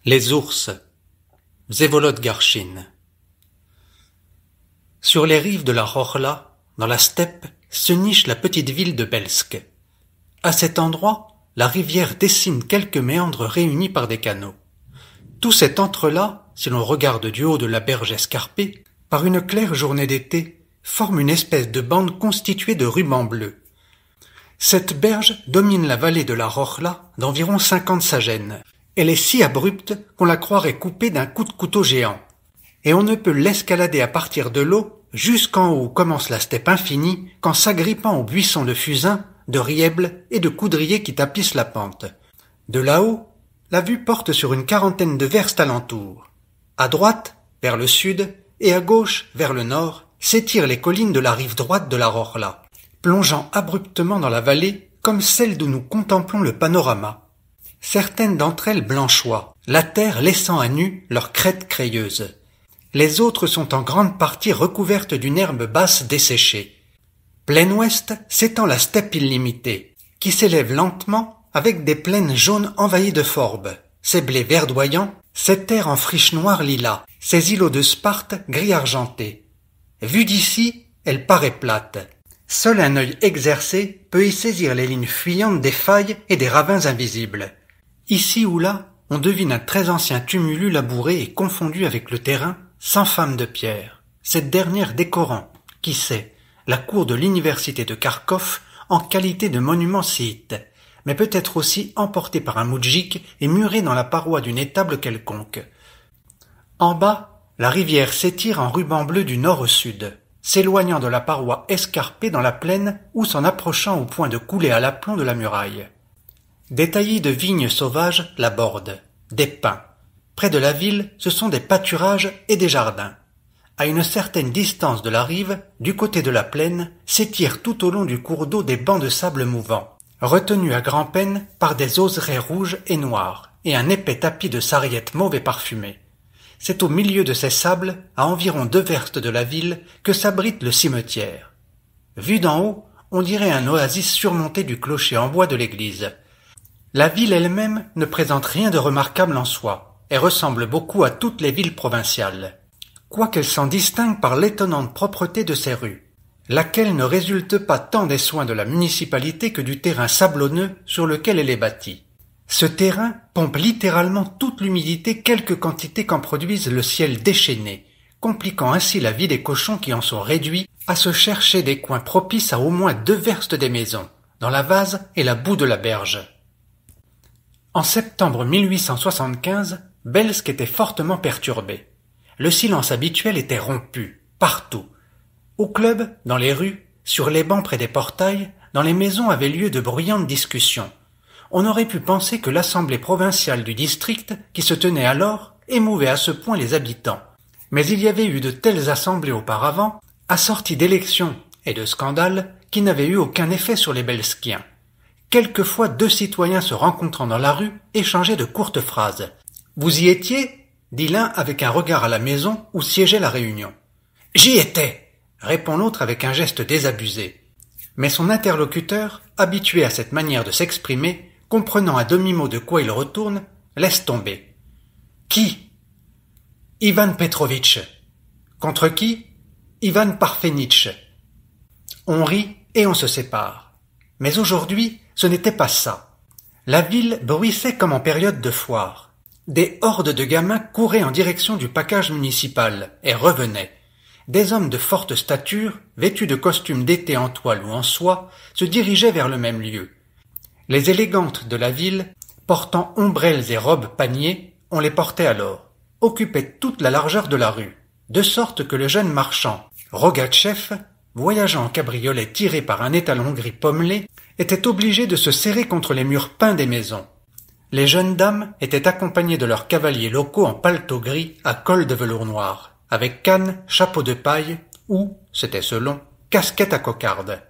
Les ours. Vsevolod Garchine. Sur les rives de la Rorla, dans la steppe, se niche la petite ville de Belsk. À cet endroit, la rivière dessine quelques méandres réunis par des canaux. Tout cet entrelac, si l'on regarde du haut de la berge escarpée, par une claire journée d'été, forme une espèce de bande constituée de rubans bleus. Cette berge domine la vallée de la Rorla d'environ 50 sagènes. Elle est si abrupte qu'on la croirait coupée d'un coup de couteau géant. Et on ne peut l'escalader à partir de l'eau jusqu'en haut où commence la steppe infinie qu'en s'agrippant aux buissons de fusains, de rièbles et de coudriers qui tapissent la pente. De là-haut, la vue porte sur une quarantaine de verstes alentour. À droite, vers le sud, et à gauche, vers le nord, s'étirent les collines de la rive droite de la Rorla, plongeant abruptement dans la vallée comme celle d'où nous contemplons le panorama. Certaines d'entre elles blanchoient, la terre laissant à nu leurs crêtes crayeuses. Les autres sont en grande partie recouvertes d'une herbe basse desséchée. Plein ouest s'étend la steppe illimitée, qui s'élève lentement avec des plaines jaunes envahies de forbes, ses blés verdoyants, ses terres en friche noire lilas, ses îlots de Sparte gris argentés. Vue d'ici, elle paraît plate. Seul un œil exercé peut y saisir les lignes fuyantes des failles et des ravins invisibles. Ici ou là, on devine un très ancien tumulus labouré et confondu avec le terrain, sans femme de pierre. Cette dernière décorant, qui sait, la cour de l'université de Kharkov en qualité de monument sciite, mais peut-être aussi emportée par un moudjik et murée dans la paroi d'une étable quelconque. En bas, la rivière s'étire en ruban bleu du nord au sud, s'éloignant de la paroi escarpée dans la plaine ou s'en approchant au point de couler à l'aplomb de la muraille. Des taillis de vignes sauvages la bordent, des pins. Près de la ville, ce sont des pâturages et des jardins. À une certaine distance de la rive, du côté de la plaine, s'étirent tout au long du cours d'eau des bancs de sable mouvants, retenus à grand-peine par des oserets rouges et noirs, et un épais tapis de sarriette mauve et parfumée. C'est au milieu de ces sables, à environ 2 verstes de la ville, que s'abrite le cimetière. Vu d'en haut, on dirait un oasis surmonté du clocher en bois de l'église. La ville elle-même ne présente rien de remarquable en soi, et ressemble beaucoup à toutes les villes provinciales, quoiqu'elle s'en distingue par l'étonnante propreté de ses rues, laquelle ne résulte pas tant des soins de la municipalité que du terrain sablonneux sur lequel elle est bâtie. Ce terrain pompe littéralement toute l'humidité quelque quantité qu'en produise le ciel déchaîné, compliquant ainsi la vie des cochons qui en sont réduits à se chercher des coins propices à au moins 2 verstes des maisons, dans la vase et la boue de la berge. En septembre 1875, Belsk était fortement perturbé. Le silence habituel était rompu, partout. Au club, dans les rues, sur les bancs près des portails, dans les maisons avaient lieu de bruyantes discussions. On aurait pu penser que l'assemblée provinciale du district, qui se tenait alors, émouvait à ce point les habitants. Mais il y avait eu de telles assemblées auparavant, assorties d'élections et de scandales, qui n'avaient eu aucun effet sur les Belskiens. Quelquefois 2 citoyens se rencontrant dans la rue échangeaient de courtes phrases. « Vous y étiez » dit l'un avec un regard à la maison où siégeait la réunion. « J'y étais » répond l'autre avec un geste désabusé. Mais son interlocuteur, habitué à cette manière de s'exprimer, comprenant à demi-mot de quoi il retourne, laisse tomber. « Qui ?»« Ivan Petrovitch. »« Contre qui ?»« Ivan Parfenitch. » On rit et on se sépare. Mais aujourd'hui, ce n'était pas ça. La ville bruissait comme en période de foire. Des hordes de gamins couraient en direction du package municipal et revenaient. Des hommes de forte stature, vêtus de costumes d'été en toile ou en soie, se dirigeaient vers le même lieu. Les élégantes de la ville, portant ombrelles et robes paniers, on les portait alors, occupaient toute la largeur de la rue, de sorte que le jeune marchand, Rogatchev, voyageant en cabriolet tiré par un étalon gris pommelé, était obligé de se serrer contre les murs peints des maisons. Les jeunes dames étaient accompagnées de leurs cavaliers locaux en paletot gris à col de velours noir, avec canne, chapeau de paille ou, c'était selon, casquette à cocarde.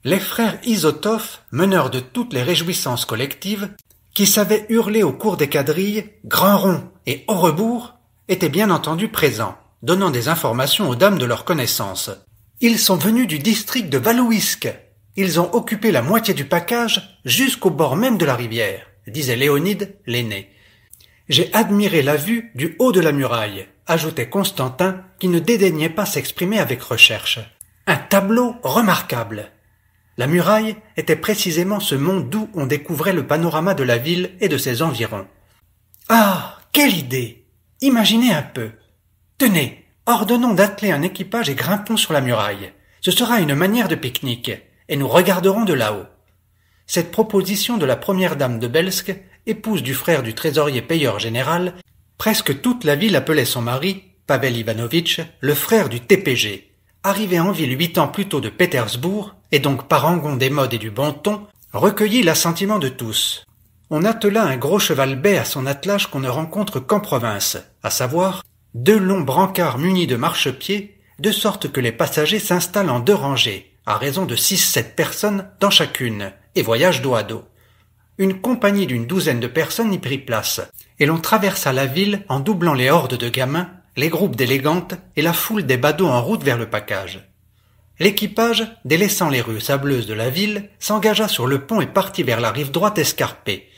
Les frères Isotov, meneurs de toutes les réjouissances collectives, qui savaient hurler au cours des quadrilles, grand rond et au rebours, étaient bien entendu présents, donnant des informations aux dames de leur connaissance. Ils sont venus du district de Valouisk. Ils ont occupé la moitié du package jusqu'au bord même de la rivière, disait Léonide, l'aîné. J'ai admiré la vue du haut de la muraille, ajoutait Constantin, qui ne dédaignait pas s'exprimer avec recherche. Un tableau remarquable. La muraille était précisément ce mont d'où on découvrait le panorama de la ville et de ses environs. Ah, quelle idée! Imaginez un peu. Tenez, ordonnons d'atteler un équipage et grimpons sur la muraille. Ce sera une manière de pique-nique, et nous regarderons de là-haut. Cette proposition de la première dame de Belsk, épouse du frère du trésorier payeur général, presque toute la ville appelait son mari, Pavel Ivanovitch, le frère du TPG, arrivé en ville 8 ans plus tôt de Pétersbourg, et donc parangon des modes et du bon ton, recueillit l'assentiment de tous. On attela un gros cheval bai à son attelage qu'on ne rencontre qu'en province, à savoir 2 longs brancards munis de marchepieds, de sorte que les passagers s'installent en 2 rangées, à raison de 6-7 personnes dans chacune, et voyagent dos à dos. Une compagnie d'une 12aine de personnes y prit place, et l'on traversa la ville en doublant les hordes de gamins, les groupes d'élégantes et la foule des badauds en route vers le package. L'équipage, délaissant les rues sableuses de la ville, s'engagea sur le pont et partit vers la rive droite escarpée.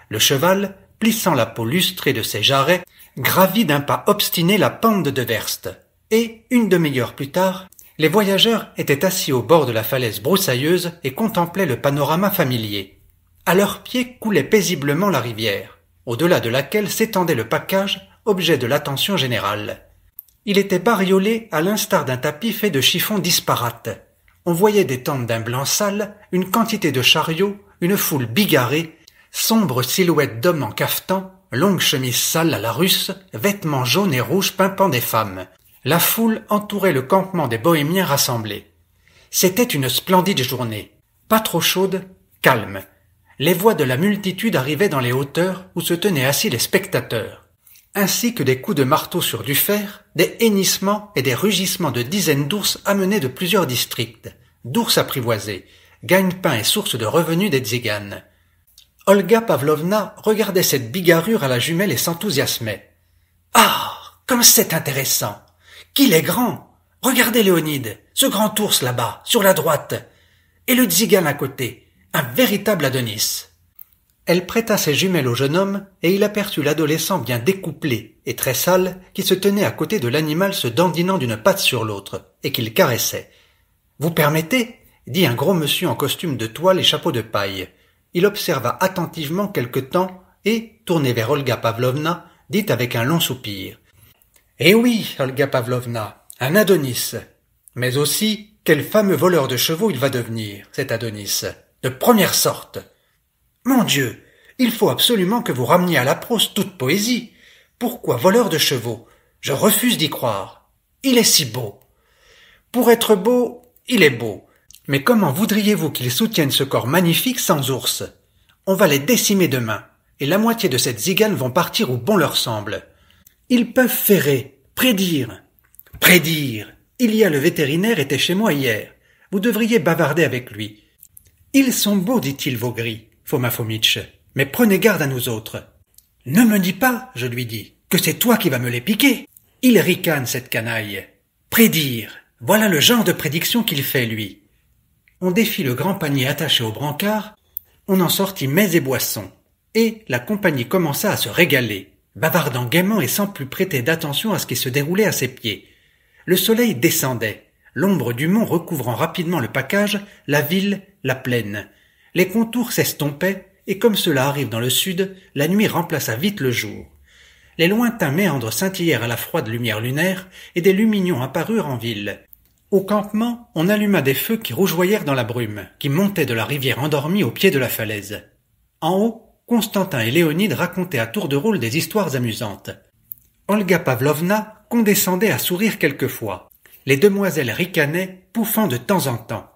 Le cheval, plissant la peau lustrée de ses jarrets, gravit d'un pas obstiné la pente de Deverst, et, une demi-heure plus tard, les voyageurs étaient assis au bord de la falaise broussailleuse et contemplaient le panorama familier. À leurs pieds coulait paisiblement la rivière, au-delà de laquelle s'étendait le package, objet de l'attention générale. Il était bariolé à l'instar d'un tapis fait de chiffons disparates. On voyait des tentes d'un blanc sale, une quantité de chariots, une foule bigarrée, sombres silhouettes d'hommes en cafetan, longues chemises sales à la russe, vêtements jaunes et rouges pimpant des femmes. La foule entourait le campement des bohémiens rassemblés. C'était une splendide journée, pas trop chaude, calme. Les voix de la multitude arrivaient dans les hauteurs où se tenaient assis les spectateurs, ainsi que des coups de marteau sur du fer, des hennissements et des rugissements de dizaines d'ours amenés de plusieurs districts, d'ours apprivoisés, gagne-pain et source de revenus des tziganes. Olga Pavlovna regardait cette bigarrure à la jumelle et s'enthousiasmait. « Ah, comme c'est intéressant! Qu'il est grand! Regardez Léonide, ce grand ours là-bas, sur la droite, et le tzigane à côté, un véritable Adonis. » Elle prêta ses jumelles au jeune homme, et il aperçut l'adolescent bien découplé et très sale qui se tenait à côté de l'animal se dandinant d'une patte sur l'autre, et qu'il caressait. « Vous permettez ?» dit un gros monsieur en costume de toile et chapeau de paille. Il observa attentivement quelque temps, et, tourné vers Olga Pavlovna, dit avec un long soupir. « Eh oui, Olga Pavlovna, un Adonis. Mais aussi, quel fameux voleur de chevaux il va devenir, cet Adonis. De première sorte. Mon Dieu, il faut absolument que vous rameniez à la prose toute poésie. Pourquoi voleur de chevaux? Je refuse d'y croire. Il est si beau. Pour être beau, il est beau. Mais comment voudriez-vous qu'il soutienne ce corps magnifique sans ours? On va les décimer demain, et la moitié de cette zigane vont partir où bon leur semble. Ils peuvent ferrer, prédire. Prédire. Il y a le vétérinaire était chez moi hier. Vous devriez bavarder avec lui. Ils sont beaux, dit-il, vos gris, Foma Fomitch, mais prenez garde à nous autres. Ne me dis pas, je lui dis, que c'est toi qui vas me les piquer. Il ricane, cette canaille. Prédire. Voilà le genre de prédiction qu'il fait, lui. On défit le grand panier attaché au brancard, on en sortit mets et boissons, et la compagnie commença à se régaler, bavardant gaiement et sans plus prêter d'attention à ce qui se déroulait à ses pieds. Le soleil descendait, l'ombre du mont recouvrant rapidement le package, la ville, la plaine. Les contours s'estompaient, et comme cela arrive dans le sud, la nuit remplaça vite le jour. Les lointains méandres scintillèrent à la froide lumière lunaire, et des lumignons apparurent en ville. Au campement, on alluma des feux qui rougeoyèrent dans la brume, qui montait de la rivière endormie au pied de la falaise. En haut, Constantin et Léonide racontaient à tour de rôle des histoires amusantes. Olga Pavlovna condescendait à sourire quelquefois. Les demoiselles ricanaient, pouffant de temps en temps.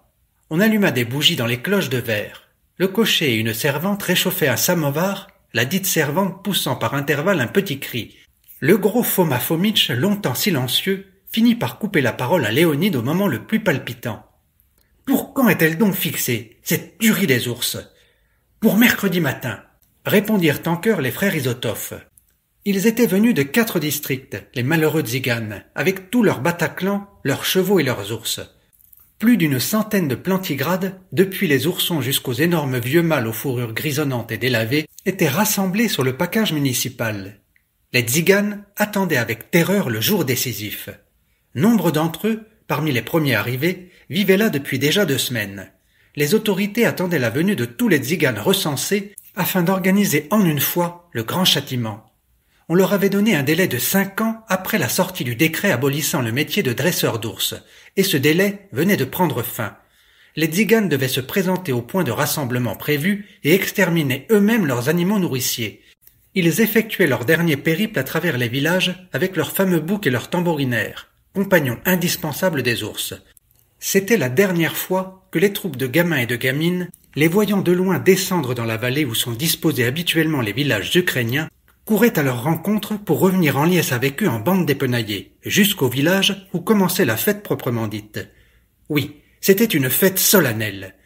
On alluma des bougies dans les cloches de verre. Le cocher et une servante réchauffaient un samovar, la dite servante poussant par intervalles un petit cri. Le gros Foma Fomitch, longtemps silencieux, finit par couper la parole à Léonide au moment le plus palpitant. « Pour quand est-elle donc fixée, cette tuerie des ours ?»« Pour mercredi matin, » répondirent en chœur les frères Isotov. Ils étaient venus de 4 districts, les malheureux tziganes, avec tous leurs Bataclans, leurs chevaux et leurs ours. Plus d'une centaine de plantigrades, depuis les oursons jusqu'aux énormes vieux mâles aux fourrures grisonnantes et délavées, étaient rassemblés sur le package municipal. Les tziganes attendaient avec terreur le jour décisif. Nombre d'entre eux, parmi les premiers arrivés, vivaient là depuis déjà 2 semaines. Les autorités attendaient la venue de tous les tziganes recensés afin d'organiser en une fois le grand châtiment. On leur avait donné un délai de 5 ans après la sortie du décret abolissant le métier de dresseur d'ours, et ce délai venait de prendre fin. Les tziganes devaient se présenter au point de rassemblement prévu et exterminer eux-mêmes leurs animaux nourriciers. Ils effectuaient leur dernier périple à travers les villages avec leurs fameux boucs et leurs tambourinaires, compagnons indispensables des ours. C'était la dernière fois que les troupes de gamins et de gamines, les voyant de loin descendre dans la vallée où sont disposés habituellement les villages ukrainiens, couraient à leur rencontre pour revenir en liesse avec eux en bande dépenaillée, jusqu'au village où commençait la fête proprement dite. Oui, c'était une fête solennelle.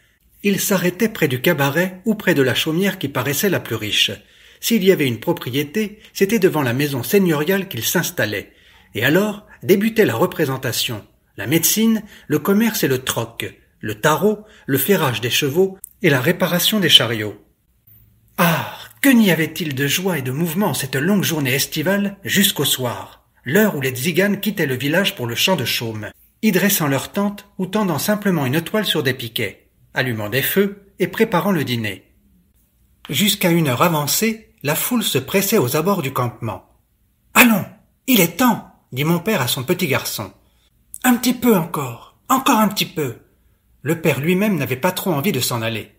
Ils s'arrêtaient près du cabaret ou près de la chaumière qui paraissait la plus riche. S'il y avait une propriété, c'était devant la maison seigneuriale qu'ils s'installaient. Et alors débutait la représentation. La médecine, le commerce et le troc, le tarot, le ferrage des chevaux et la réparation des chariots. Ah, que n'y avait-il de joie et de mouvement cette longue journée estivale jusqu'au soir, l'heure où les tziganes quittaient le village pour le champ de chaume, y dressant leur tente ou tendant simplement une toile sur des piquets, allumant des feux et préparant le dîner. Jusqu'à une heure avancée, la foule se pressait aux abords du campement. « Allons, il est temps !» dit mon père à son petit garçon. « Un petit peu encore un petit peu !» Le père lui-même n'avait pas trop envie de s'en aller.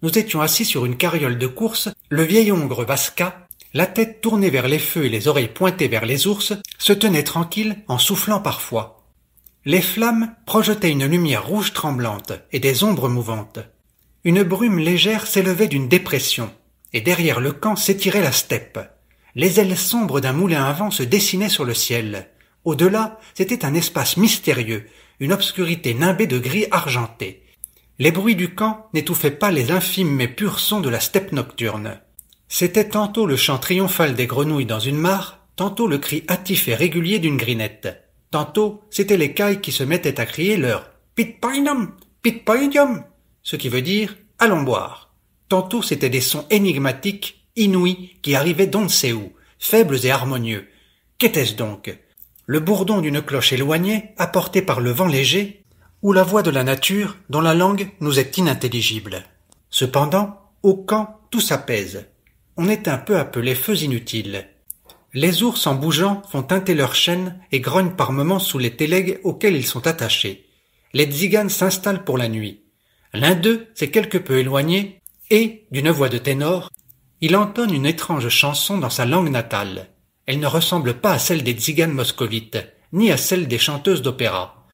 Nous étions assis sur une carriole de course, le vieil hongre Vaska, la tête tournée vers les feux et les oreilles pointées vers les ours, se tenait tranquille en soufflant parfois. Les flammes projetaient une lumière rouge tremblante et des ombres mouvantes. Une brume légère s'élevait d'une dépression, et derrière le camp s'étirait la steppe. Les ailes sombres d'un moulin à vent se dessinaient sur le ciel. Au-delà, c'était un espace mystérieux, une obscurité nimbée de gris argenté. Les bruits du camp n'étouffaient pas les infimes mais purs sons de la steppe nocturne. C'était tantôt le chant triomphal des grenouilles dans une mare, tantôt le cri hâtif et régulier d'une grinette. Tantôt, c'étaient les cailles qui se mettaient à crier leur « Pitpainum, pitpainium », ce qui veut dire « allons boire ». Tantôt, c'étaient des sons énigmatiques, inouïs, qui arrivaient d'on ne sait où, faibles et harmonieux. Qu'était-ce donc? Le bourdon d'une cloche éloignée, apporté par le vent léger, ou la voix de la nature dont la langue nous est inintelligible. Cependant, au camp, tout s'apaise. On éteint peu à peu les feux inutiles. Les ours en bougeant font tinter leurs chaînes et grognent par moments sous les télegs auxquels ils sont attachés. Les tziganes s'installent pour la nuit. L'un d'eux s'est quelque peu éloigné et, d'une voix de ténor, il entonne une étrange chanson dans sa langue natale. Elle ne ressemble pas à celle des tziganes moscovites, ni à celle des chanteuses d'opéra.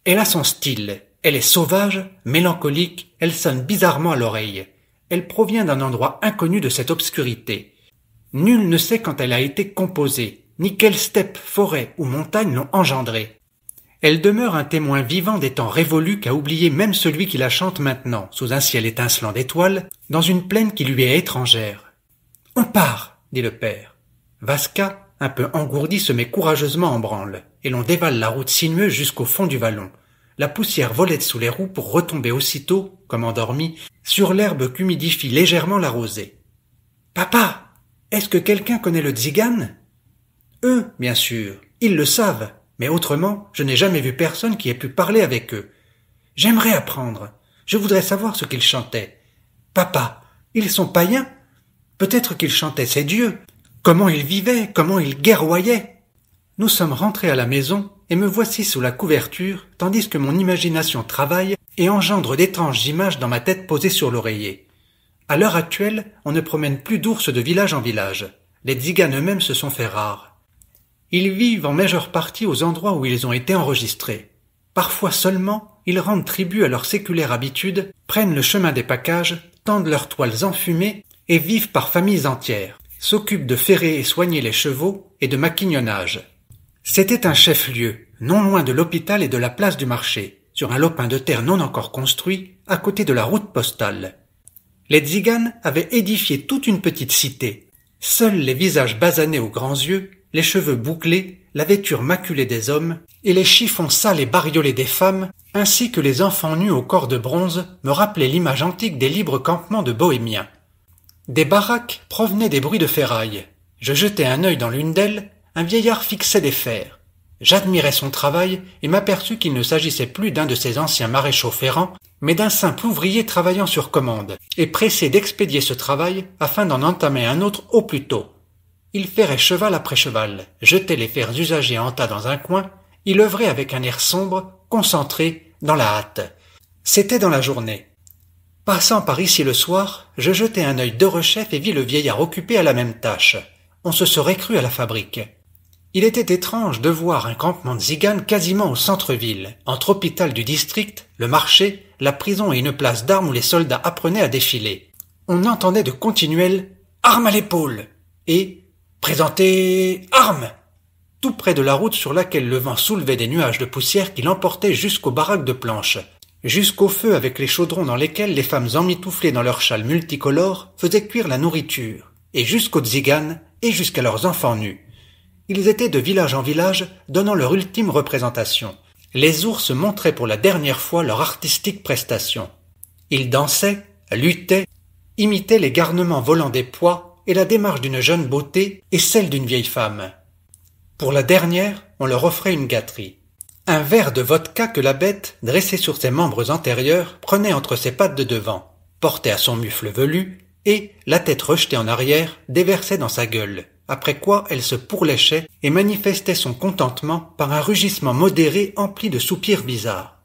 Elle a son style, elle est sauvage, mélancolique, elle sonne bizarrement à l'oreille. Elle provient d'un endroit inconnu de cette obscurité. Nul ne sait quand elle a été composée, ni quelle steppe, forêt ou montagne l'ont engendrée. Elle demeure un témoin vivant des temps révolus qu'a oublié même celui qui la chante maintenant, sous un ciel étincelant d'étoiles, dans une plaine qui lui est étrangère. « On part !» dit le père. Vaska, un peu engourdi, se met courageusement en branle, et l'on dévale la route sinueuse jusqu'au fond du vallon. La poussière volette sous les roues pour retomber aussitôt, comme endormie, sur l'herbe qu'humidifie légèrement la rosée. « Papa, est-ce que quelqu'un connaît le tzigane ?» Eux, bien sûr, ils le savent, mais autrement, je n'ai jamais vu personne qui ait pu parler avec eux. J'aimerais apprendre, je voudrais savoir ce qu'ils chantaient. Papa, ils sont païens? Peut-être qu'ils chantaient ces dieux. Comment ils vivaient, comment ils guerroyaient. Nous sommes rentrés à la maison et me voici sous la couverture, tandis que mon imagination travaille et engendre d'étranges images dans ma tête posée sur l'oreiller. À l'heure actuelle, on ne promène plus d'ours de village en village. Les tziganes eux-mêmes se sont fait rares. Ils vivent en majeure partie aux endroits où ils ont été enregistrés. Parfois seulement, ils rendent tribut à leur séculaire habitude, prennent le chemin des packages, tendent leurs toiles enfumées et vivent par familles entières, s'occupent de ferrer et soigner les chevaux et de maquignonnage. C'était un chef-lieu, non loin de l'hôpital et de la place du marché, sur un lopin de terre non encore construit, à côté de la route postale. Les tziganes avaient édifié toute une petite cité. Seuls les visages basanés aux grands yeux, les cheveux bouclés, la vêture maculée des hommes et les chiffons sales et bariolés des femmes, ainsi que les enfants nus au corps de bronze, me rappelaient l'image antique des libres campements de bohémiens. Des baraques provenaient des bruits de ferraille. Je jetai un œil dans l'une d'elles, un vieillard fixait des fers. J'admirai son travail et m'aperçus qu'il ne s'agissait plus d'un de ces anciens maréchaux ferrants, mais d'un simple ouvrier travaillant sur commande, et pressé d'expédier ce travail afin d'en entamer un autre au plus tôt. Il ferrait cheval après cheval, jetait les fers usagés en tas dans un coin, il œuvrait avec un air sombre, concentré, dans la hâte. C'était dans la journée. Passant par ici le soir, je jetai un œil de rechef et vis le vieillard occupé à la même tâche. On se serait cru à la fabrique. Il était étrange de voir un campement de tziganes quasiment au centre-ville, entre hôpital du district, le marché, la prison et une place d'armes où les soldats apprenaient à défiler. On entendait de continuels « Armes à l'épaule !» et « Présentez armes !» tout près de la route sur laquelle le vent soulevait des nuages de poussière qui l'emportaient jusqu'aux baraques de planches, jusqu'au feu avec les chaudrons dans lesquels les femmes emmitouflées dans leurs châles multicolores faisaient cuire la nourriture, et jusqu'aux tziganes et jusqu'à leurs enfants nus. Ils étaient de village en village, donnant leur ultime représentation. Les ours montraient pour la dernière fois leur artistique prestation. Ils dansaient, luttaient, imitaient les garnements volants des pois et la démarche d'une jeune beauté et celle d'une vieille femme. Pour la dernière, on leur offrait une gâterie. Un verre de vodka que la bête, dressée sur ses membres antérieurs, prenait entre ses pattes de devant, portait à son mufle velu et, la tête rejetée en arrière, déversait dans sa gueule, après quoi elle se pourléchait et manifestait son contentement par un rugissement modéré empli de soupirs bizarres.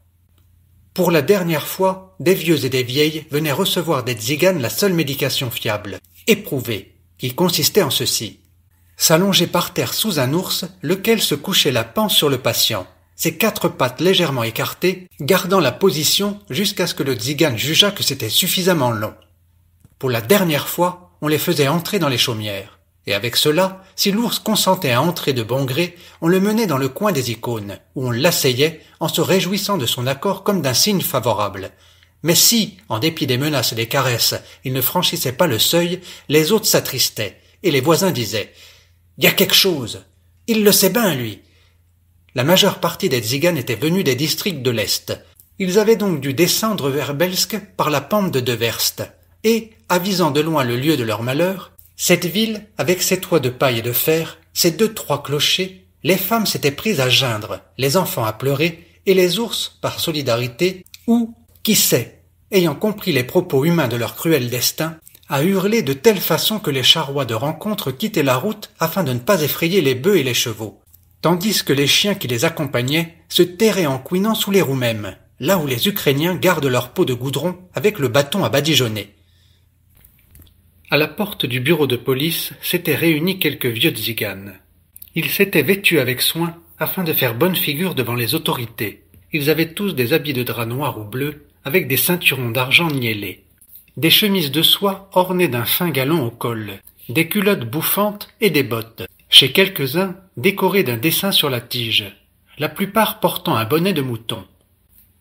Pour la dernière fois, des vieux et des vieilles venaient recevoir des tziganes la seule médication fiable, éprouvée, qui consistait en ceci. S'allonger par terre sous un ours, lequel se couchait la panse sur le patient, ses quatre pattes légèrement écartées, gardant la position jusqu'à ce que le tzigane jugeât que c'était suffisamment long. Pour la dernière fois, on les faisait entrer dans les chaumières. Et avec cela, si l'ours consentait à entrer de bon gré, on le menait dans le coin des icônes, où on l'asseyait en se réjouissant de son accord comme d'un signe favorable. Mais si, en dépit des menaces et des caresses, il ne franchissait pas le seuil, les autres s'attristaient, et les voisins disaient « Y a quelque chose, il le sait bien, lui !» La majeure partie des tziganes étaient venus des districts de l'Est. Ils avaient donc dû descendre vers Belsk par la pente de 2 verstes, et, avisant de loin le lieu de leur malheur, cette ville, avec ses toits de paille et de fer, ses 2-3 clochers, les femmes s'étaient prises à geindre, les enfants à pleurer, et les ours, par solidarité, ou, qui sait, ayant compris les propos humains de leur cruel destin, à hurler de telle façon que les charrois de rencontre quittaient la route afin de ne pas effrayer les bœufs et les chevaux, tandis que les chiens qui les accompagnaient se terraient en couinant sous les roues mêmes, là où les Ukrainiens gardent leur peau de goudron avec le bâton à badigeonner. À la porte du bureau de police s'étaient réunis quelques vieux tziganes. Ils s'étaient vêtus avec soin afin de faire bonne figure devant les autorités. Ils avaient tous des habits de drap noir ou bleu avec des ceinturons d'argent niellés, des chemises de soie ornées d'un fin galon au col, des culottes bouffantes et des bottes. Chez quelques-uns, décorées d'un dessin sur la tige, la plupart portant un bonnet de mouton.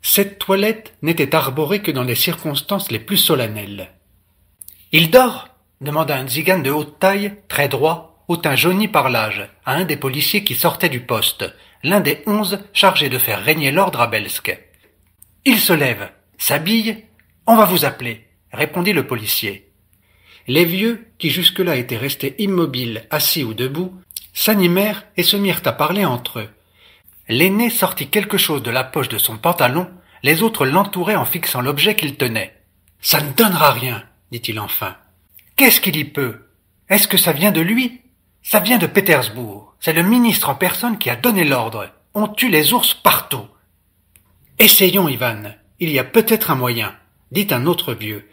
Cette toilette n'était arborée que dans les circonstances les plus solennelles. « Il dort ?» demanda un tzigane de haute taille, très droit, au teint jauni par l'âge, à un des policiers qui sortait du poste, l'un des 11 chargés de faire régner l'ordre à Belsk. « Il se lève, s'habille, on va vous appeler », répondit le policier. Les vieux, qui jusque-là étaient restés immobiles, assis ou debout, s'animèrent et se mirent à parler entre eux. L'aîné sortit quelque chose de la poche de son pantalon, les autres l'entouraient en fixant l'objet qu'il tenait. « Ça ne donnera rien, dit-il enfin. Qu'est-ce qu'il y peut? Est-ce que ça vient de lui? Ça vient de Pétersbourg. C'est le ministre en personne qui a donné l'ordre. On tue les ours partout. Essayons, Ivan. Il y a peut-être un moyen, dit un autre vieux.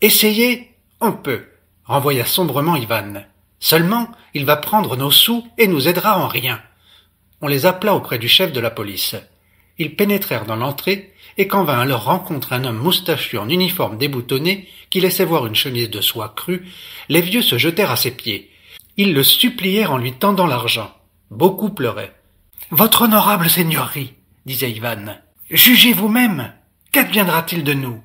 Essayez, on peut, renvoya sombrement Ivan. Seulement, il va prendre nos sous et nous aidera en rien. On les appela auprès du chef de la police. Ils pénétrèrent dans l'entrée, et quand vint à leur rencontre un homme moustachu en uniforme déboutonné, qui laissait voir une chemise de soie crue, les vieux se jetèrent à ses pieds. Ils le supplièrent en lui tendant l'argent. Beaucoup pleuraient. « Votre honorable seigneurie, disait Ivan, jugez vous-même. Qu'adviendra-t-il de nous?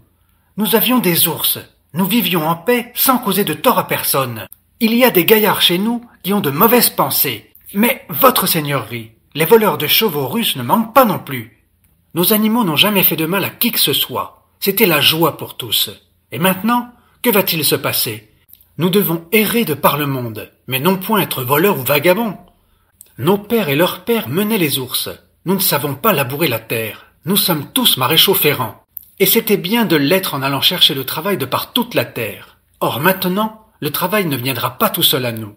Nous avions des ours. Nous vivions en paix sans causer de tort à personne. Il y a des gaillards chez nous qui ont de mauvaises pensées. Mais, votre seigneurie, les voleurs de chevaux russes ne manquent pas non plus. Nos animaux n'ont jamais fait de mal à qui que ce soit. C'était la joie pour tous. Et maintenant, que va-t-il se passer? Nous devons errer de par le monde, mais non point être voleurs ou vagabonds. Nos pères et leurs pères menaient les ours. Nous ne savons pas labourer la terre. Nous sommes tous maréchaux ferrants. Et c'était bien de l'être en allant chercher le travail de par toute la terre. Or maintenant, le travail ne viendra pas tout seul à nous.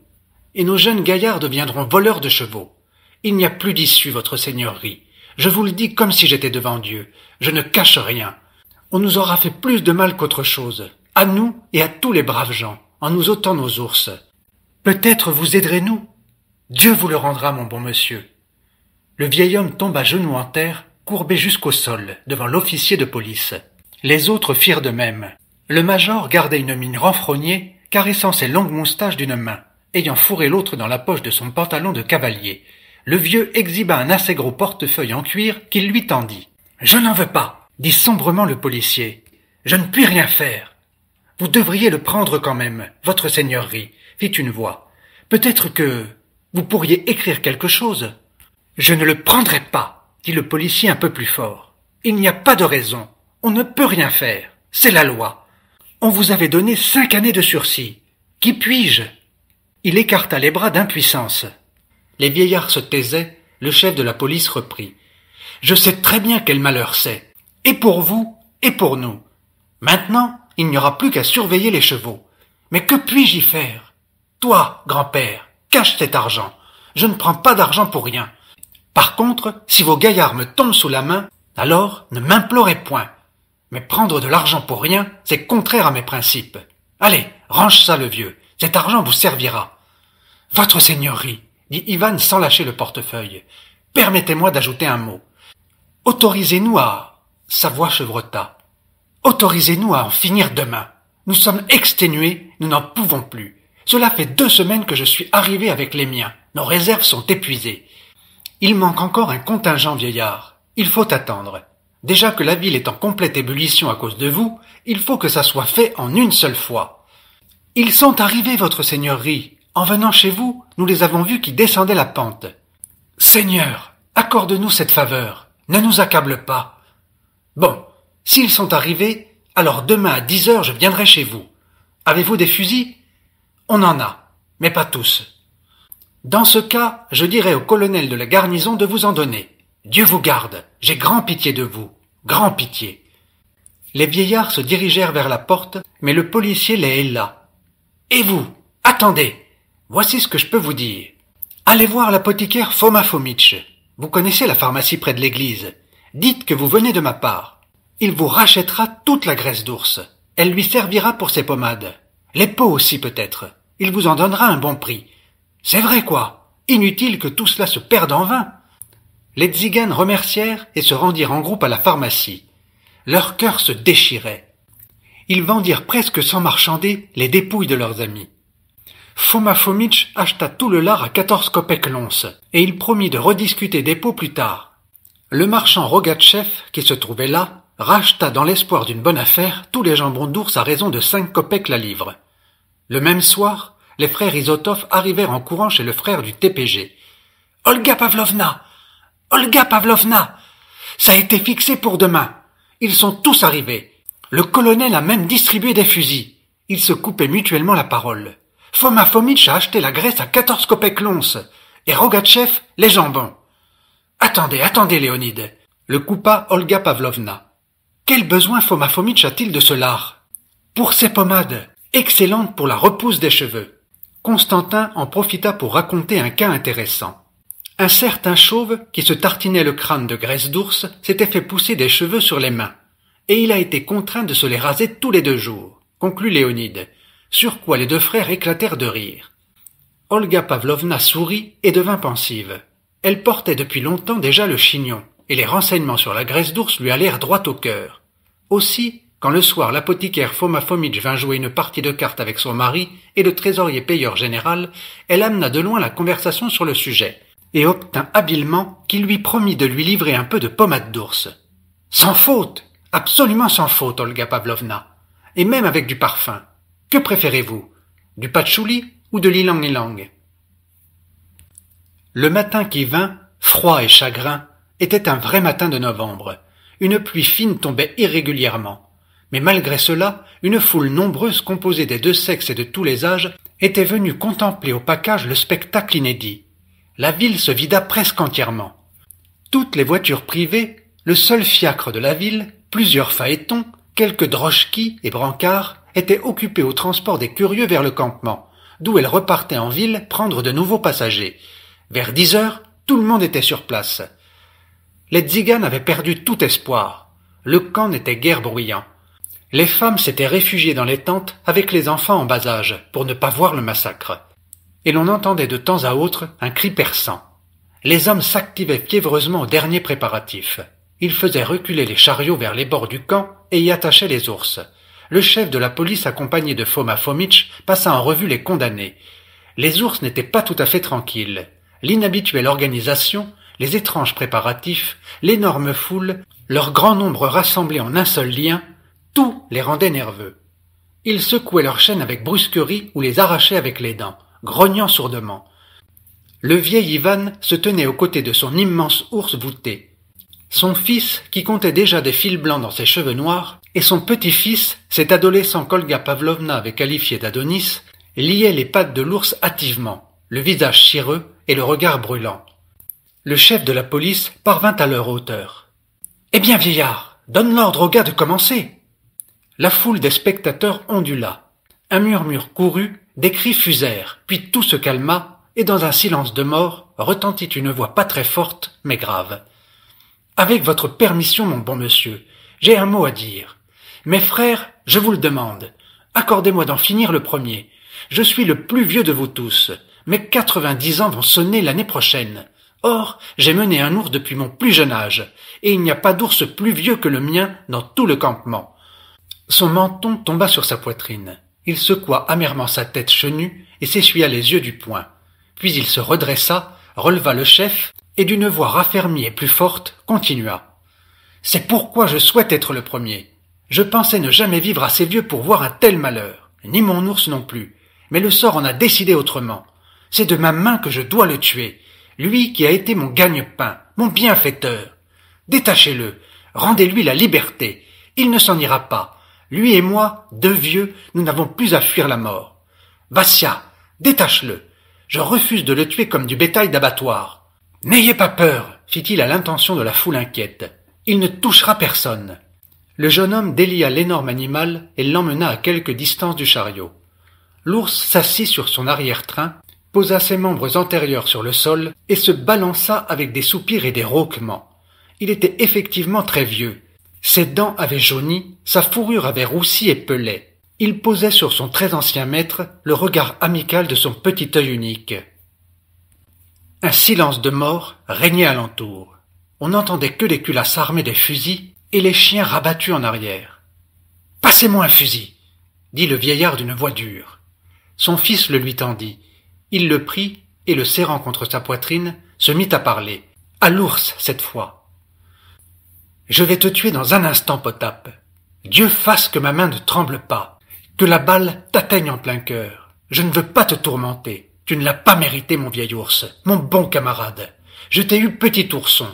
Et nos jeunes gaillards deviendront voleurs de chevaux. Il n'y a plus d'issue, votre seigneurie. Je vous le dis comme si j'étais devant Dieu. Je ne cache rien. On nous aura fait plus de mal qu'autre chose. À nous et à tous les braves gens, en nous ôtant nos ours. Peut-être vous aiderez-nous. Dieu vous le rendra, mon bon monsieur. Le vieil homme tombe à genoux en terre, courbé jusqu'au sol, devant l'officier de police. Les autres firent de même. Le major gardait une mine renfrognée, caressant ses longues moustaches d'une main, ayant fourré l'autre dans la poche de son pantalon de cavalier. Le vieux exhiba un assez gros portefeuille en cuir qu'il lui tendit. « Je n'en veux pas, » dit sombrement le policier. « Je ne puis rien faire. »« Vous devriez le prendre quand même, votre seigneurie, » fit une voix. « Peut-être que vous pourriez écrire quelque chose. »« Je ne le prendrai pas, » dit le policier un peu plus fort. « Il n'y a pas de raison. On ne peut rien faire. C'est la loi. On vous avait donné 5 années de sursis. Qui puis-je » Il écarta les bras d'impuissance. Les vieillards se taisaient, le chef de la police reprit. « Je sais très bien quel malheur c'est, et pour vous, et pour nous. Maintenant, il n'y aura plus qu'à surveiller les chevaux. Mais que puis-je y faire? Toi, grand-père, cache cet argent. Je ne prends pas d'argent pour rien. Par contre, si vos gaillards me tombent sous la main, alors ne m'implorez point. Mais prendre de l'argent pour rien, c'est contraire à mes principes. Allez, range ça le vieux, cet argent vous servira. Votre seigneurie, dit Ivan sans lâcher le portefeuille, permettez-moi d'ajouter un mot. Autorisez-nous à... Sa voix chevrota. Autorisez-nous à en finir demain. Nous sommes exténués, nous n'en pouvons plus. Cela fait 2 semaines que je suis arrivé avec les miens. Nos réserves sont épuisées. Il manque encore un contingent, vieillard. Il faut attendre. Déjà que la ville est en complète ébullition à cause de vous, il faut que ça soit fait en une seule fois. Ils sont arrivés, votre seigneurie. En venant chez vous, nous les avons vus qui descendaient la pente. Seigneur, accorde-nous cette faveur. Ne nous accable pas. Bon, s'ils sont arrivés, alors demain à 10 heures je viendrai chez vous. Avez-vous des fusils? On en a, mais pas tous. Dans ce cas, je dirai au colonel de la garnison de vous en donner. Dieu vous garde, j'ai grand pitié de vous, grand pitié. Les vieillards se dirigèrent vers la porte, mais le policier les héla. Et vous, attendez, voici ce que je peux vous dire. Allez voir l'apothicaire Foma Fomitch. Vous connaissez la pharmacie près de l'église. Dites que vous venez de ma part. Il vous rachètera toute la graisse d'ours. Elle lui servira pour ses pommades. Les peaux aussi peut-être. Il vous en donnera un bon prix. C'est vrai quoi. Inutile que tout cela se perde en vain. Les tziganes remercièrent et se rendirent en groupe à la pharmacie. Leur cœur se déchirait. Ils vendirent presque sans marchander les dépouilles de leurs amis. Foma Fomitch acheta tout le lard à 14 kopecks l'once, et il promit de rediscuter des pots plus tard. Le marchand Rogatchev, qui se trouvait là, racheta dans l'espoir d'une bonne affaire tous les jambons d'ours à raison de 5 kopecks la livre. Le même soir, les frères Izotov arrivèrent en courant chez le frère du TPG. « Olga Pavlovna! Olga Pavlovna! Ça a été fixé pour demain. Ils sont tous arrivés. Le colonel a même distribué des fusils. » Ils se coupaient mutuellement la parole. Foma Fomitch a acheté la graisse à 14 kopecks l'once, et Rogatchev les jambons. « Attendez, attendez, Léonide !» le coupa Olga Pavlovna. « Quel besoin Foma Fomitch a-t-il de ce lard ?»« Pour ses pommades, excellentes pour la repousse des cheveux. » Constantin en profita pour raconter un cas intéressant. Un certain chauve, qui se tartinait le crâne de graisse d'ours, s'était fait pousser des cheveux sur les mains, et il a été contraint de se les raser tous les 2 jours, conclut Léonide, sur quoi les 2 frères éclatèrent de rire. Olga Pavlovna sourit et devint pensive. Elle portait depuis longtemps déjà le chignon, et les renseignements sur la graisse d'ours lui allèrent droit au cœur. Aussi, quand le soir l'apothicaire Foma Fomitch vint jouer une partie de cartes avec son mari et le trésorier payeur général, elle amena de loin la conversation sur le sujet, et obtint habilement qu'il lui promit de lui livrer un peu de pommade d'ours. Sans faute, absolument sans faute, Olga Pavlovna, et même avec du parfum. Que préférez-vous, du patchouli ou de l'ilang-ilang? Le matin qui vint, froid et chagrin, était un vrai matin de novembre. Une pluie fine tombait irrégulièrement. Mais malgré cela, une foule nombreuse composée des deux sexes et de tous les âges était venue contempler au package le spectacle inédit. La ville se vida presque entièrement. Toutes les voitures privées, le seul fiacre de la ville, plusieurs phaétons, quelques droschkis et brancards étaient occupés au transport des curieux vers le campement, d'où elles repartaient en ville prendre de nouveaux passagers. Vers 10 heures, tout le monde était sur place. Les tziganes avaient perdu tout espoir. Le camp n'était guère bruyant. Les femmes s'étaient réfugiées dans les tentes avec les enfants en bas âge pour ne pas voir le massacre. Et l'on entendait de temps à autre un cri perçant. Les hommes s'activaient fiévreusement aux derniers préparatifs. Ils faisaient reculer les chariots vers les bords du camp et y attachaient les ours. Le chef de la police accompagné de Foma Fomitch passa en revue les condamnés. Les ours n'étaient pas tout à fait tranquilles. L'inhabituelle organisation, les étranges préparatifs, l'énorme foule, leur grand nombre rassemblés en un seul lien, tout les rendait nerveux. Ils secouaient leurs chaînes avec brusquerie ou les arrachaient avec les dents, grognant sourdement. Le vieil Ivan se tenait aux côtés de son immense ours voûté. Son fils, qui comptait déjà des fils blancs dans ses cheveux noirs, et son petit-fils, cet adolescent qu'Olga Pavlovna avait qualifié d'Adonis, liaient les pattes de l'ours hâtivement, le visage cireux et le regard brûlant. Le chef de la police parvint à leur hauteur. « Eh bien, vieillard, donne l'ordre aux gars de commencer !» La foule des spectateurs ondula. Un murmure courut, des cris fusèrent, puis tout se calma, et dans un silence de mort retentit une voix pas très forte, mais grave. « Avec votre permission, mon bon monsieur, j'ai un mot à dire. Mes frères, je vous le demande, accordez-moi d'en finir le premier. Je suis le plus vieux de vous tous, mes 90 ans vont sonner l'année prochaine. Or, j'ai mené un ours depuis mon plus jeune âge, et il n'y a pas d'ours plus vieux que le mien dans tout le campement. » Son menton tomba sur sa poitrine. Il secoua amèrement sa tête chenue et s'essuya les yeux du poing. Puis il se redressa, releva le chef, et d'une voix raffermie et plus forte, continua. « C'est pourquoi je souhaite être le premier. Je pensais ne jamais vivre assez vieux pour voir un tel malheur, ni mon ours non plus, mais le sort en a décidé autrement. C'est de ma main que je dois le tuer, lui qui a été mon gagne-pain, mon bienfaiteur. Détachez-le, rendez-lui la liberté, il ne s'en ira pas. Lui et moi, deux vieux, nous n'avons plus à fuir la mort. Vassia, détache-le. Je refuse de le tuer comme du bétail d'abattoir. N'ayez pas peur, fit-il à l'intention de la foule inquiète. Il ne touchera personne. Le jeune homme délia l'énorme animal et l'emmena à quelque distance du chariot. L'ours s'assit sur son arrière-train, posa ses membres antérieurs sur le sol et se balança avec des soupirs et des rauquements. Il était effectivement très vieux. Ses dents avaient jauni, sa fourrure avait roussi et pelait. Il posait sur son très ancien maître le regard amical de son petit œil unique. Un silence de mort régnait alentour. On n'entendait que les culasses armés des fusils et les chiens rabattus en arrière. « Passez-moi un fusil !» dit le vieillard d'une voix dure. Son fils le lui tendit. Il le prit et, le serrant contre sa poitrine, se mit à parler, à l'ours cette fois. « Je vais te tuer dans un instant, Potap. Dieu fasse que ma main ne tremble pas, que la balle t'atteigne en plein cœur. Je ne veux pas te tourmenter. Tu ne l'as pas mérité, mon vieil ours, mon bon camarade. Je t'ai eu petit ourson.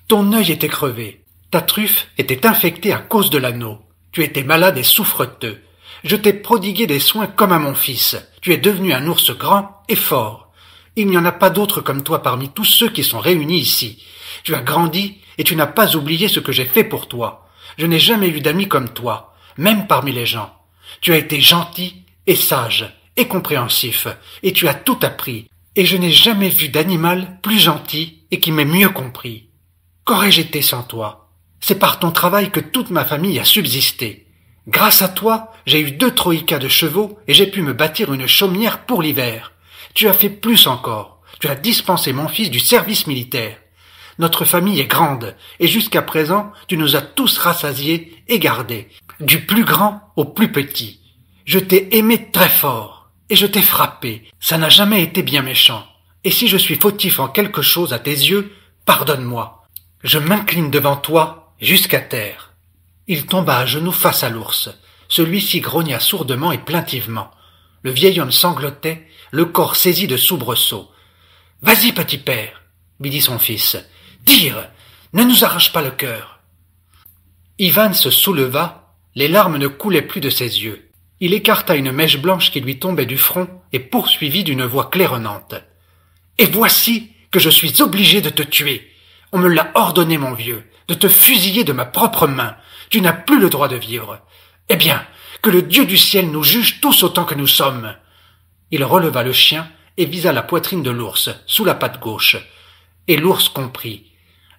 Ton œil était crevé. Ta truffe était infectée à cause de l'anneau. Tu étais malade et souffreteux. Je t'ai prodigué des soins comme à mon fils. Tu es devenu un ours grand et fort. Il n'y en a pas d'autre comme toi parmi tous ceux qui sont réunis ici. Tu as grandi et tu n'as pas oublié ce que j'ai fait pour toi. Je n'ai jamais eu d'amis comme toi, même parmi les gens. Tu as été gentil et sage et compréhensif, et tu as tout appris, et je n'ai jamais vu d'animal plus gentil et qui m'ait mieux compris. Qu'aurais-je été sans toi? C'est par ton travail que toute ma famille a subsisté. Grâce à toi, j'ai eu 2 troïkas de chevaux et j'ai pu me bâtir une chaumière pour l'hiver. Tu as fait plus encore. Tu as dispensé mon fils du service militaire. Notre famille est grande, et jusqu'à présent, tu nous as tous rassasiés et gardés, du plus grand au plus petit. Je t'ai aimé très fort, et je t'ai frappé. Ça n'a jamais été bien méchant. Et si je suis fautif en quelque chose à tes yeux, pardonne-moi. Je m'incline devant toi jusqu'à terre. Il tomba à genoux face à l'ours. Celui-ci grogna sourdement et plaintivement. Le vieil homme sanglotait, le corps saisi de soubresauts. « Vas-y, petit père, » lui dit son fils. « Tire, ne nous arrache pas le cœur. » Ivan se souleva, Les larmes ne coulaient plus de ses yeux. Il écarta une mèche blanche qui lui tombait du front et poursuivit d'une voix claironnante. « Et voici que je suis obligé de te tuer. On me l'a ordonné, mon vieux, de te fusiller de ma propre main. Tu n'as plus le droit de vivre. Eh bien, que le Dieu du ciel nous juge tous autant que nous sommes. » Il releva le chien et visa la poitrine de l'ours, sous la patte gauche. Et l'ours comprit.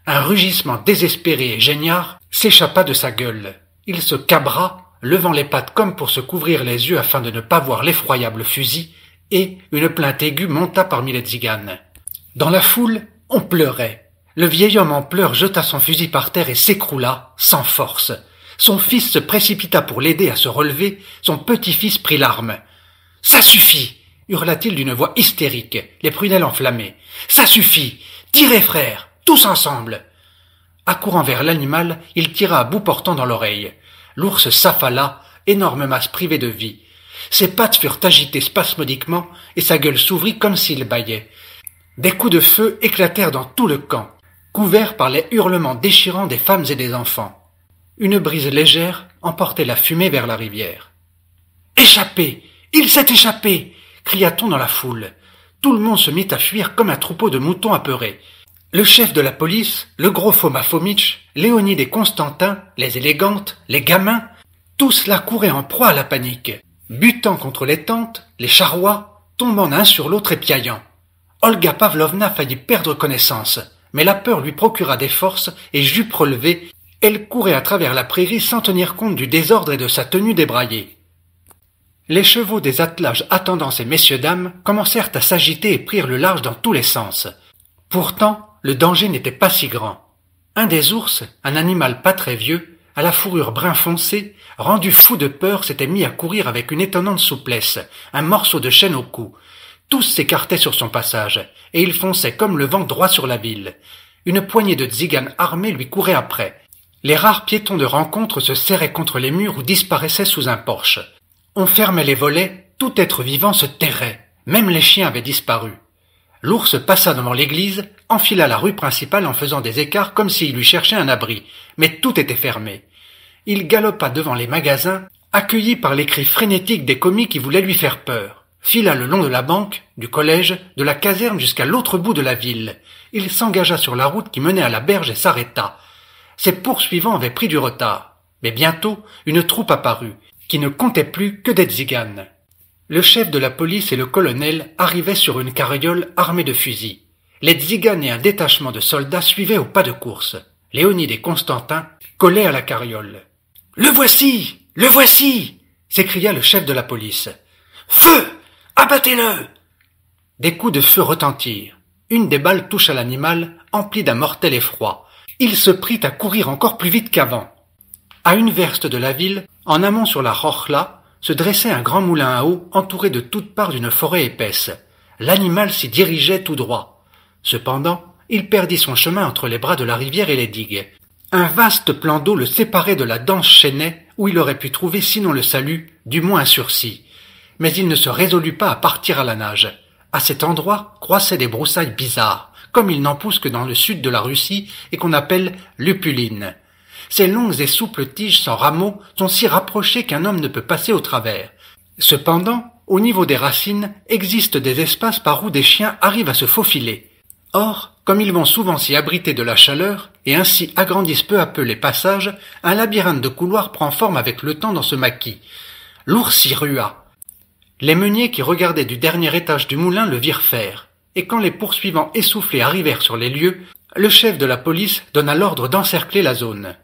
Un rugissement désespéré et geignard s'échappa de sa gueule. Il se cabra, levant les pattes comme pour se couvrir les yeux afin de ne pas voir l'effroyable fusil, et une plainte aiguë monta parmi les tziganes. Dans la foule, on pleurait. Le vieil homme en pleurs jeta son fusil par terre et s'écroula, sans force. Son fils se précipita pour l'aider à se relever, son petit-fils prit l'arme. « Ça suffit !» hurla-t-il d'une voix hystérique, les prunelles enflammées. « Ça suffit ! Tirez, frères, tous ensemble !» Accourant vers l'animal, il tira à bout portant dans l'oreille. L'ours s'affala, énorme masse privée de vie. Ses pattes furent agitées spasmodiquement et sa gueule s'ouvrit comme s'il bâillait. Des coups de feu éclatèrent dans tout le camp, couverts par les hurlements déchirants des femmes et des enfants. Une brise légère emportait la fumée vers la rivière. « Échappé ! Il s'est échappé !» cria-t-on dans la foule. Tout le monde se mit à fuir comme un troupeau de moutons apeurés. Le chef de la police, le gros Foma Fomitch, Léonide et Constantin, les élégantes, les gamins, tous là couraient en proie à la panique, butant contre les tentes, les charrois, tombant l'un sur l'autre et piaillant. Olga Pavlovna faillit perdre connaissance, mais la peur lui procura des forces et jupe relevée, elle courait à travers la prairie sans tenir compte du désordre et de sa tenue débraillée. Les chevaux des attelages attendant ces messieurs-dames commencèrent à s'agiter et prirent le large dans tous les sens. Pourtant, le danger n'était pas si grand. Un des ours, un animal pas très vieux, à la fourrure brun foncé, rendu fou de peur, s'était mis à courir avec une étonnante souplesse, un morceau de chaîne au cou. Tous s'écartaient sur son passage, et il fonçait comme le vent droit sur la ville. Une poignée de tziganes armés lui courait après. Les rares piétons de rencontre se serraient contre les murs ou disparaissaient sous un porche. On fermait les volets, tout être vivant se terrait, même les chiens avaient disparu. L'ours passa devant l'église, enfila la rue principale en faisant des écarts comme s'il lui cherchait un abri, mais tout était fermé. Il galopa devant les magasins, accueilli par les cris frénétiques des commis qui voulaient lui faire peur. Fila le long de la banque, du collège, de la caserne jusqu'à l'autre bout de la ville. Il s'engagea sur la route qui menait à la berge et s'arrêta. Ses poursuivants avaient pris du retard, mais bientôt une troupe apparut, qui ne comptait plus que des tziganes. Le chef de la police et le colonel arrivaient sur une carriole armée de fusils. Les tziganes et un détachement de soldats suivaient au pas de course. Léonide et Constantin collaient à la carriole. « Le voici! Le voici !» s'écria le chef de la police. « Feu! Abattez-le !» Des coups de feu retentirent. Une des balles toucha l'animal, empli d'un mortel effroi. Il se prit à courir encore plus vite qu'avant. À une verste de la ville, en amont sur la Rochla, se dressait un grand moulin à eau entouré de toutes parts d'une forêt épaisse. L'animal s'y dirigeait tout droit. Cependant, il perdit son chemin entre les bras de la rivière et les digues. Un vaste plan d'eau le séparait de la dense chênaie où il aurait pu trouver sinon le salut, du moins un sursis. Mais il ne se résolut pas à partir à la nage. À cet endroit croissaient des broussailles bizarres, comme il n'en pousse que dans le sud de la Russie et qu'on appelle lupulines. Ces longues et souples tiges sans rameaux sont si rapprochées qu'un homme ne peut passer au travers. Cependant, au niveau des racines, existent des espaces par où des chiens arrivent à se faufiler. Or, comme ils vont souvent s'y abriter de la chaleur, et ainsi agrandissent peu à peu les passages, un labyrinthe de couloirs prend forme avec le temps dans ce maquis. L'ours s'y rua. Les meuniers qui regardaient du dernier étage du moulin le virent faire, et quand les poursuivants essoufflés arrivèrent sur les lieux, le chef de la police donna l'ordre d'encercler la zone.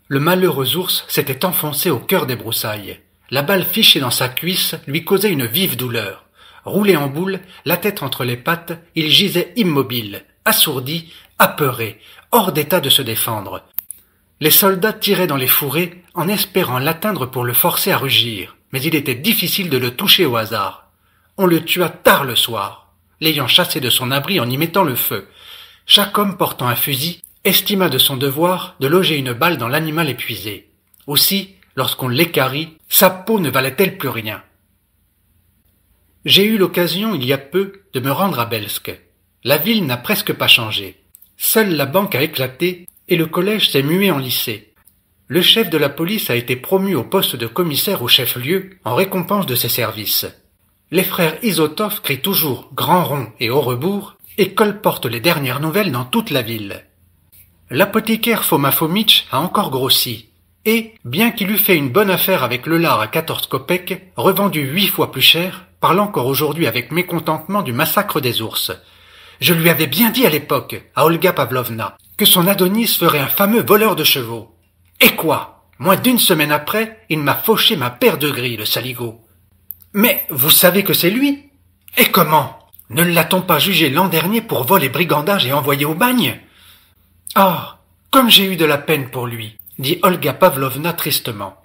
Le malheureux ours s'était enfoncé au cœur des broussailles. La balle fichée dans sa cuisse lui causait une vive douleur. Roulé en boule, la tête entre les pattes, il gisait immobile, assourdi, apeuré, hors d'état de se défendre. Les soldats tiraient dans les fourrés en espérant l'atteindre pour le forcer à rugir, mais il était difficile de le toucher au hasard. On le tua tard le soir, l'ayant chassé de son abri en y mettant le feu. Chaque homme portant un fusil estima de son devoir de loger une balle dans l'animal épuisé. Aussi, lorsqu'on l'équarrit, sa peau ne valait-elle plus rien. J'ai eu l'occasion, il y a peu, de me rendre à Belsk. La ville n'a presque pas changé. Seule la banque a éclaté et le collège s'est mué en lycée. Le chef de la police a été promu au poste de commissaire au chef-lieu en récompense de ses services. Les frères Izotov crient toujours grand rond et au rebours et colportent les dernières nouvelles dans toute la ville. L'apothicaire Foma Fomitch a encore grossi et, bien qu'il eût fait une bonne affaire avec le lard à 14 kopecks, revendu 8 fois plus cher, parle encore aujourd'hui avec mécontentement du massacre des ours. Je lui avais bien dit à l'époque, à Olga Pavlovna, que son Adonis ferait un fameux voleur de chevaux. Et quoi? Moins d'une semaine après, il m'a fauché ma paire de grilles, le saligo. Mais vous savez que c'est lui? Et comment? Ne l'a-t-on pas jugé l'an dernier pour vol et brigandage et envoyé au bagne? Ah, comme j'ai eu de la peine pour lui, dit Olga Pavlovna tristement.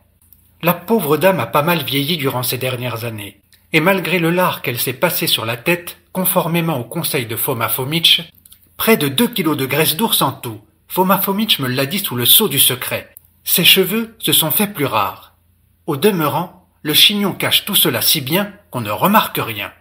La pauvre dame a pas mal vieilli durant ces dernières années, et malgré le lard qu'elle s'est passé sur la tête, conformément au conseil de Foma Fomitch, près de 2 kilos de graisse d'ours en tout. Foma Fomitch me l'a dit sous le sceau du secret. Ses cheveux se sont faits plus rares. Au demeurant, le chignon cache tout cela si bien qu'on ne remarque rien.